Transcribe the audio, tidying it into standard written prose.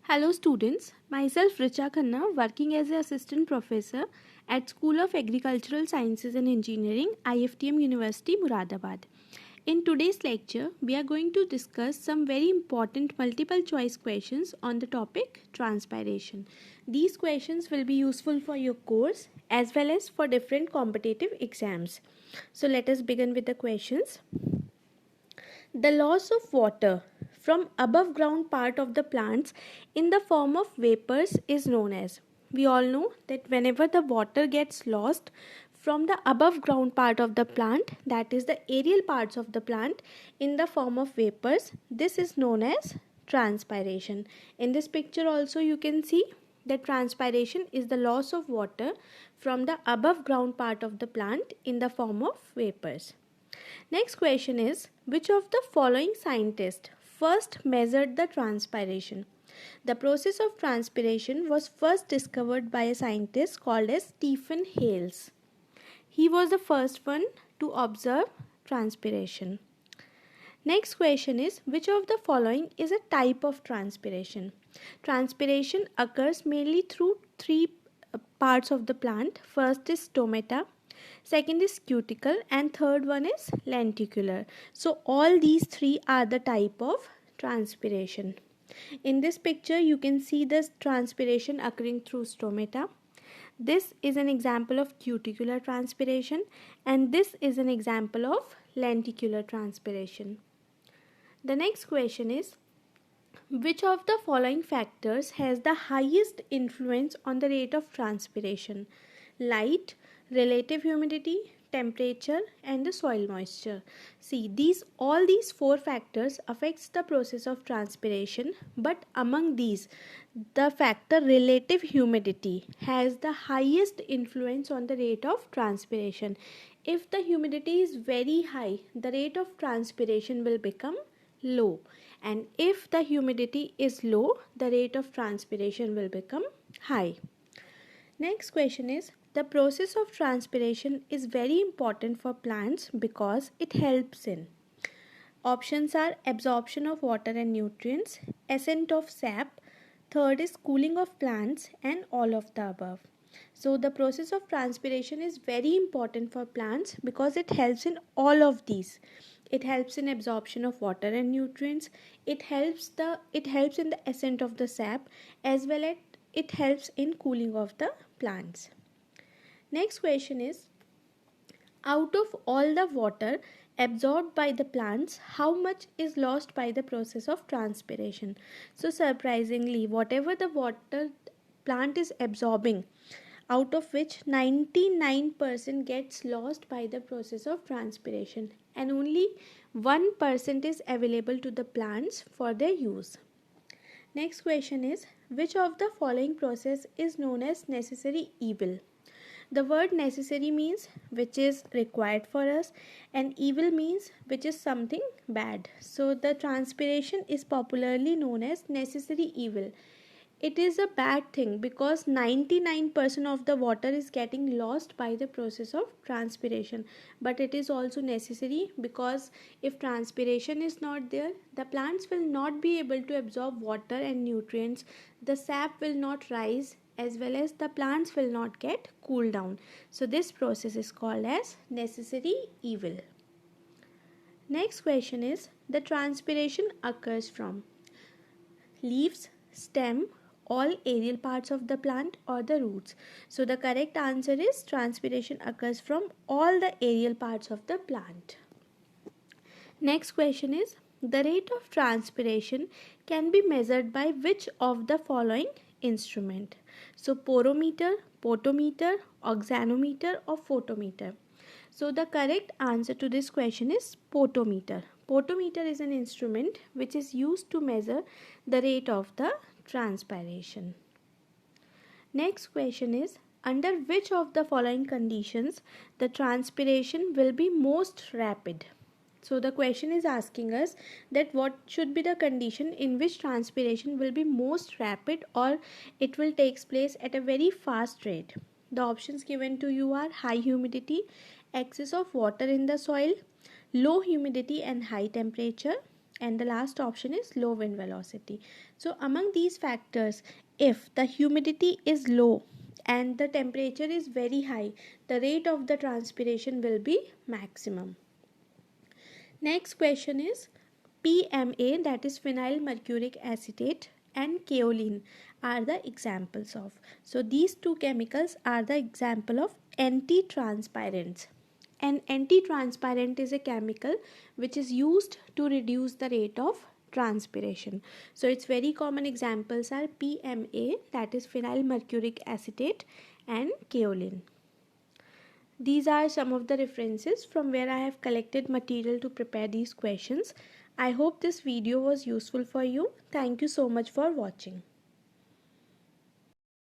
Hello students, myself Richa Khanna working as an assistant professor at School of Agricultural Sciences and Engineering, IFTM University, Muradabad. In today's lecture, we are going to discuss some very important multiple choice questions on the topic transpiration. These questions will be useful for your course as well as for different competitive exams. So let us begin with the questions. The loss of water from above ground part of the plants in the form of vapors is known as. We all know that whenever the water gets lost from the above ground part of the plant, that is the aerial parts of the plant, in the form of vapors, this is known as transpiration. In this picture also you can see that transpiration is the loss of water from the above ground part of the plant in the form of vapors. Next question is, which of the following scientists first measured the transpiration? The process of transpiration was first discovered by a scientist called as Stephen Hales. He was the first one to observe transpiration. Next question is, which of the following is a type of transpiration? Transpiration occurs mainly through three parts of the plant. First is stomata, second is cuticle, and third one is lenticular. So all these three are the type of transpiration. In this picture you can see this transpiration occurring through stomata. This is an example of cuticular transpiration and this is an example of lenticular transpiration. The next question is, which of the following factors has the highest influence on the rate of transpiration? Light, relative humidity, temperature, and the soil moisture. See, all these four factors affects the process of transpiration, but among these, the factor relative humidity has the highest influence on the rate of transpiration. If the humidity is very high, the rate of transpiration will become low, and if the humidity is low, the rate of transpiration will become high. Next question is, the process of transpiration is very important for plants because it helps in. Options are absorption of water and nutrients, ascent of sap, third is cooling of plants, and all of the above. So the process of transpiration is very important for plants because it helps in all of these. It helps in absorption of water and nutrients. It helps in the ascent of the sap, as well as it helps in cooling of the plants. Next question is, out of all the water absorbed by the plants, how much is lost by the process of transpiration? So surprisingly, whatever the water plant is absorbing, out of which 99% gets lost by the process of transpiration, and only 1% is available to the plants for their use. Next question is, which of the following process is known as necessary evil? The word necessary means which is required for us, and evil means which is something bad. So the transpiration is popularly known as necessary evil. It is a bad thing because 99% of the water is getting lost by the process of transpiration, but it is also necessary because if transpiration is not there, the plants will not be able to absorb water and nutrients, the sap will not rise, as well as the plants will not get cooled down. So this process is called as necessary evil. Next question is, the transpiration occurs from leaves, stem, all aerial parts of the plant, or the roots? So the correct answer is transpiration occurs from all the aerial parts of the plant. Next question is, the rate of transpiration can be measured by which of the following instrument? So porometer, potometer, oxanometer, or photometer? So the correct answer to this question is potometer. Potometer is an instrument which is used to measure the rate of the transpiration. Next question is, under which of the following conditions the transpiration will be most rapid? So the question is asking us that what should be the condition in which transpiration will be most rapid, or it will take place at a very fast rate. The options given to you are high humidity, excess of water in the soil, low humidity and high temperature, and the last option is low wind velocity. So among these factors, if the humidity is low and the temperature is very high, the rate of the transpiration will be maximum. Next question is PMA, that is phenyl mercuric acetate, and kaolin are the examples of. So these two chemicals are the example of anti-transpirants. An anti-transparent is a chemical which is used to reduce the rate of transpiration. So its very common examples are PMA, that is phenyl mercuric acetate, and kaolin. These are some of the references from where I have collected material to prepare these questions. I hope this video was useful for you. Thank you so much for watching.